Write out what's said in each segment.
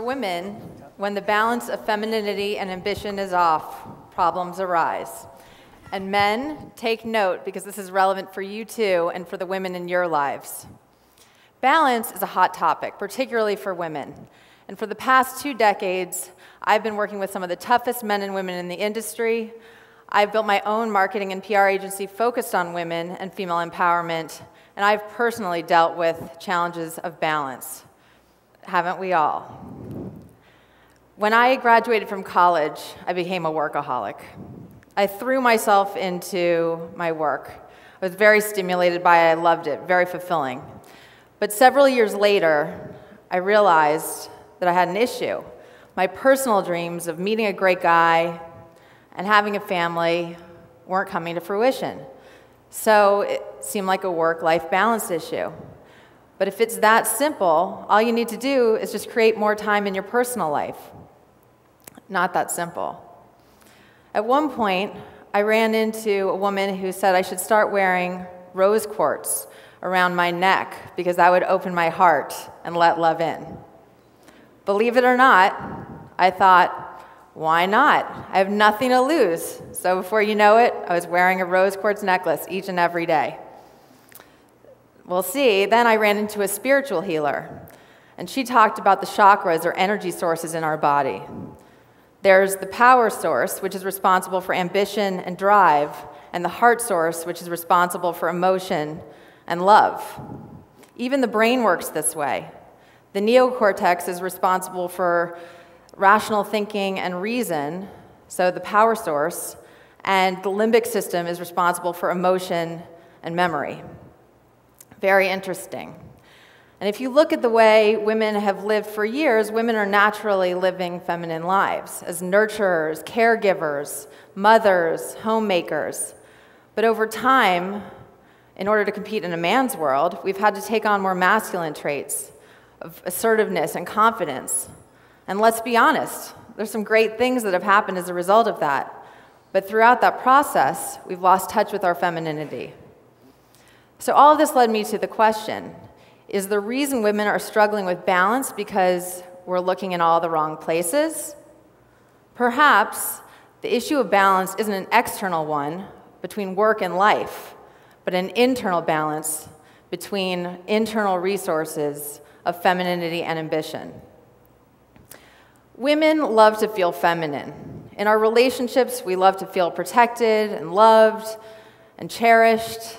For women, when the balance of femininity and ambition is off, problems arise. And men, take note, because this is relevant for you too and for the women in your lives. Balance is a hot topic, particularly for women. And for the past 2 decades, I've been working with some of the toughest men and women in the industry. I've built my own marketing and PR agency focused on women and female empowerment, and I've personally dealt with challenges of balance. Haven't we all? When I graduated from college, I became a workaholic. I threw myself into my work. I was very stimulated by it. I loved it, very fulfilling. But several years later, I realized that I had an issue. My personal dreams of meeting a great guy and having a family weren't coming to fruition. So it seemed like a work-life balance issue. But if it's that simple, all you need to do is just create more time in your personal life. Not that simple. At one point, I ran into a woman who said I should start wearing rose quartz around my neck because that would open my heart and let love in. Believe it or not, I thought, why not? I have nothing to lose. So before you know it, I was wearing a rose quartz necklace each and every day. We'll see. Then I ran into a spiritual healer, and she talked about the chakras, or energy sources in our body. There's the power source, which is responsible for ambition and drive, and the heart source, which is responsible for emotion and love. Even the brain works this way. The neocortex is responsible for rational thinking and reason, so the power source, and the limbic system is responsible for emotion and memory. Very interesting. And if you look at the way women have lived for years, women are naturally living feminine lives as nurturers, caregivers, mothers, homemakers. But over time, in order to compete in a man's world, we've had to take on more masculine traits of assertiveness and confidence. And let's be honest, there's some great things that have happened as a result of that. But throughout that process, we've lost touch with our femininity. So all of this led me to the question, is the reason women are struggling with balance because we're looking in all the wrong places? Perhaps the issue of balance isn't an external one between work and life, but an internal balance between internal resources of femininity and ambition. Women love to feel feminine. In our relationships, we love to feel protected and loved and cherished.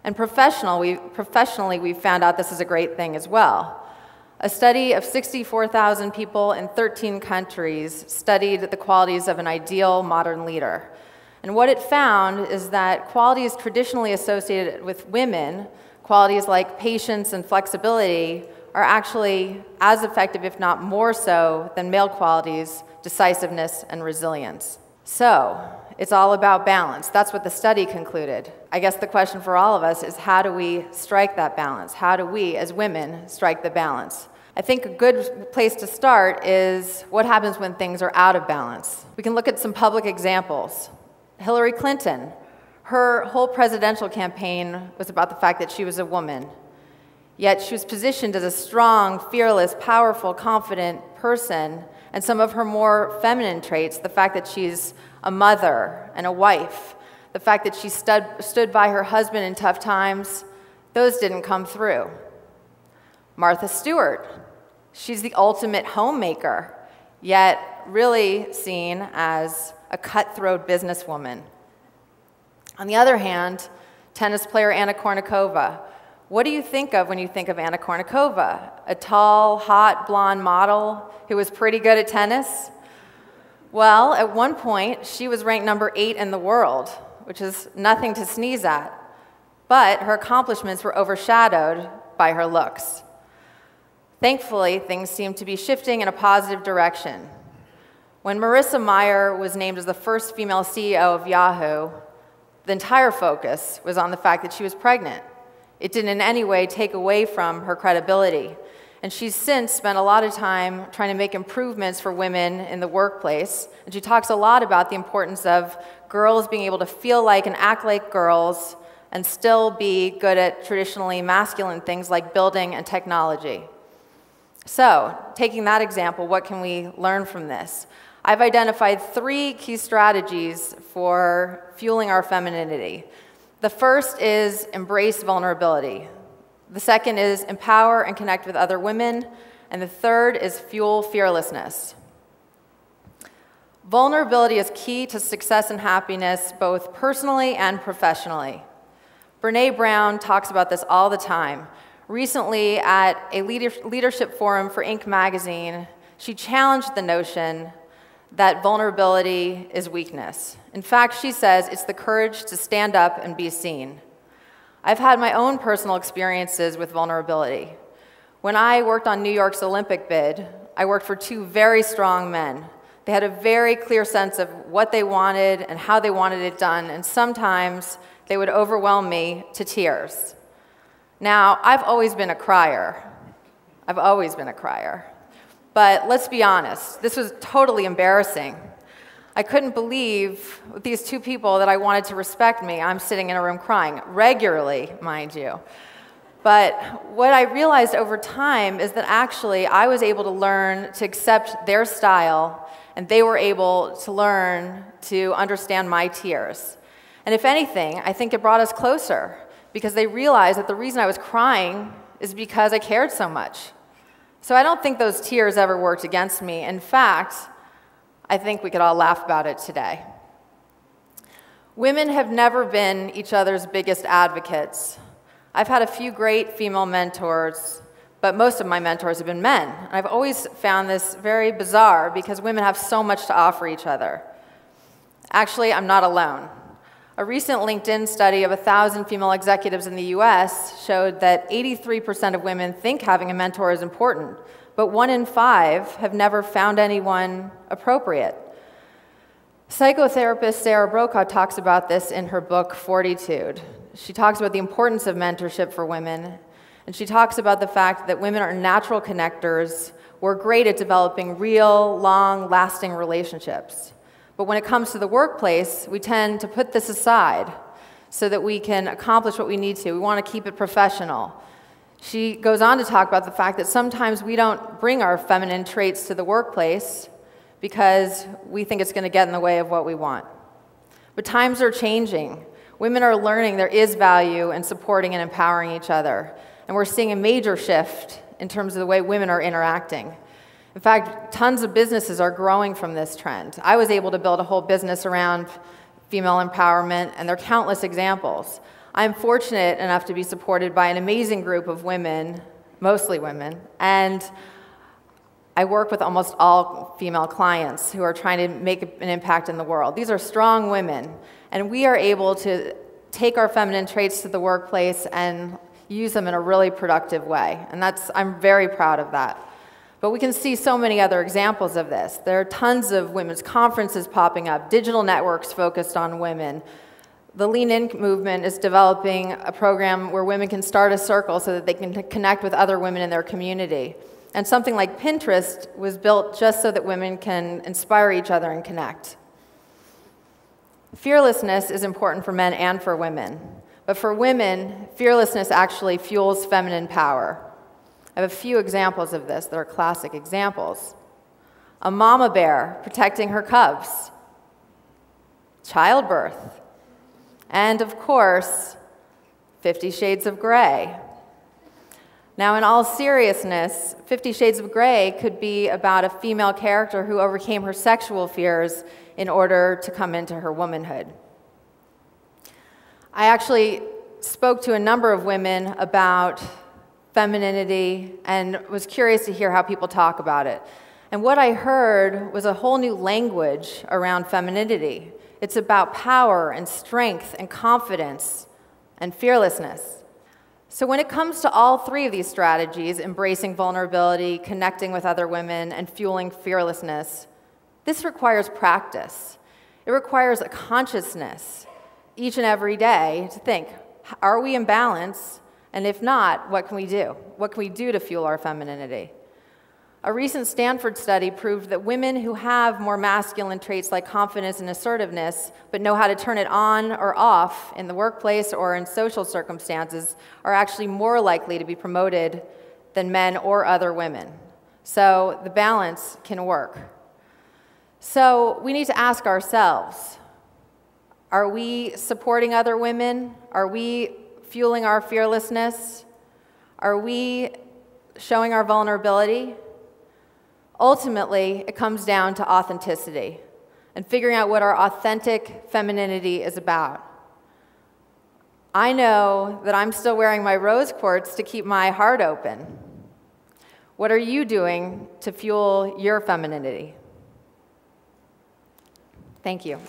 And professionally, we've found out this is a great thing as well. A study of 64,000 people in 13 countries studied the qualities of an ideal modern leader. And what it found is that qualities traditionally associated with women, qualities like patience and flexibility, are actually as effective, if not more so, than male qualities, decisiveness and resilience. So, it's all about balance. That's what the study concluded. I guess the question for all of us is, how do we strike that balance? How do we, as women, strike the balance? I think a good place to start is what happens when things are out of balance. We can look at some public examples. Hillary Clinton, her whole presidential campaign was about the fact that she was a woman. Yet she was positioned as a strong, fearless, powerful, confident person, and some of her more feminine traits, the fact that she's a mother and a wife, the fact that she stood by her husband in tough times, those didn't come through. Martha Stewart, she's the ultimate homemaker, yet really seen as a cutthroat businesswoman. On the other hand, tennis player Anna Kournikova. What do you think of when you think of Anna Kournikova? A tall, hot, blonde model who was pretty good at tennis? Well, at one point, she was ranked number 8 in the world, which is nothing to sneeze at. But her accomplishments were overshadowed by her looks. Thankfully, things seem to be shifting in a positive direction. When Marissa Mayer was named as the first female CEO of Yahoo, the entire focus was on the fact that she was pregnant. It didn't in any way take away from her credibility. And she's since spent a lot of time trying to make improvements for women in the workplace. And she talks a lot about the importance of girls being able to feel like and act like girls and still be good at traditionally masculine things like building and technology. So, taking that example, what can we learn from this? I've identified 3 key strategies for fueling our femininity. The first is embrace vulnerability. The second is empower and connect with other women. And the third is fuel fearlessness. Vulnerability is key to success and happiness, both personally and professionally. Brené Brown talks about this all the time. Recently, at a leadership forum for Inc. magazine, she challenged the notion that vulnerability is weakness. In fact, she says it's the courage to stand up and be seen. I've had my own personal experiences with vulnerability. When I worked on New York's Olympic bid, I worked for 2 very strong men. They had a very clear sense of what they wanted and how they wanted it done, and sometimes they would overwhelm me to tears. Now, I've always been a crier. But let's be honest, this was totally embarrassing. I couldn't believe with these 2 people that I wanted to respect me, I'm sitting in a room crying, regularly, mind you. But what I realized over time is that actually I was able to learn to accept their style, and they were able to learn to understand my tears. And if anything, I think it brought us closer, because they realized that the reason I was crying is because I cared so much. So I don't think those tears ever worked against me. In fact, I think we could all laugh about it today. Women have never been each other's biggest advocates. I've had a few great female mentors, but most of my mentors have been men. And I've always found this very bizarre because women have so much to offer each other. Actually, I'm not alone. A recent LinkedIn study of 1,000 female executives in the US showed that 83% of women think having a mentor is important, but 1 in 5 have never found anyone appropriate. Psychotherapist Sarah Brokaw talks about this in her book, Fortitude. She talks about the importance of mentorship for women, and she talks about the fact that women are natural connectors. We're great at developing real, long-lasting relationships. But when it comes to the workplace, we tend to put this aside so that we can accomplish what we need to. We want to keep it professional. She goes on to talk about the fact that sometimes we don't bring our feminine traits to the workplace because we think it's going to get in the way of what we want. But times are changing. Women are learning there is value in supporting and empowering each other. And we're seeing a major shift in terms of the way women are interacting. In fact, tons of businesses are growing from this trend. I was able to build a whole business around female empowerment, and there are countless examples. I'm fortunate enough to be supported by an amazing group of women, mostly women, and I work with almost all female clients who are trying to make an impact in the world. These are strong women, and we are able to take our feminine traits to the workplace and use them in a really productive way, and I'm very proud of that. But we can see so many other examples of this. There are tons of women's conferences popping up, digital networks focused on women. The Lean In movement is developing a program where women can start a circle so that they can connect with other women in their community. And something like Pinterest was built just so that women can inspire each other and connect. Fearlessness is important for men and for women. But for women, fearlessness actually fuels feminine power. I have a few examples of this that are classic examples. A mama bear protecting her cubs, childbirth, and of course, 50 Shades of Grey. Now, in all seriousness, 50 Shades of Grey could be about a female character who overcame her sexual fears in order to come into her womanhood. I actually spoke to a number of women about femininity and was curious to hear how people talk about it. And what I heard was a whole new language around femininity. It's about power and strength and confidence and fearlessness. So when it comes to all 3 of these strategies, embracing vulnerability, connecting with other women, and fueling fearlessness, this requires practice. It requires a consciousness each and every day to think, are we in balance? And if not, what can we do? What can we do to fuel our femininity? A recent Stanford study proved that women who have more masculine traits like confidence and assertiveness, but know how to turn it on or off in the workplace or in social circumstances, are actually more likely to be promoted than men or other women. So the balance can work. So we need to ask ourselves, are we supporting other women? Are we fueling our fearlessness? Are we showing our vulnerability? Ultimately, it comes down to authenticity and figuring out what our authentic femininity is about. I know that I'm still wearing my rose quartz to keep my heart open. What are you doing to fuel your femininity? Thank you.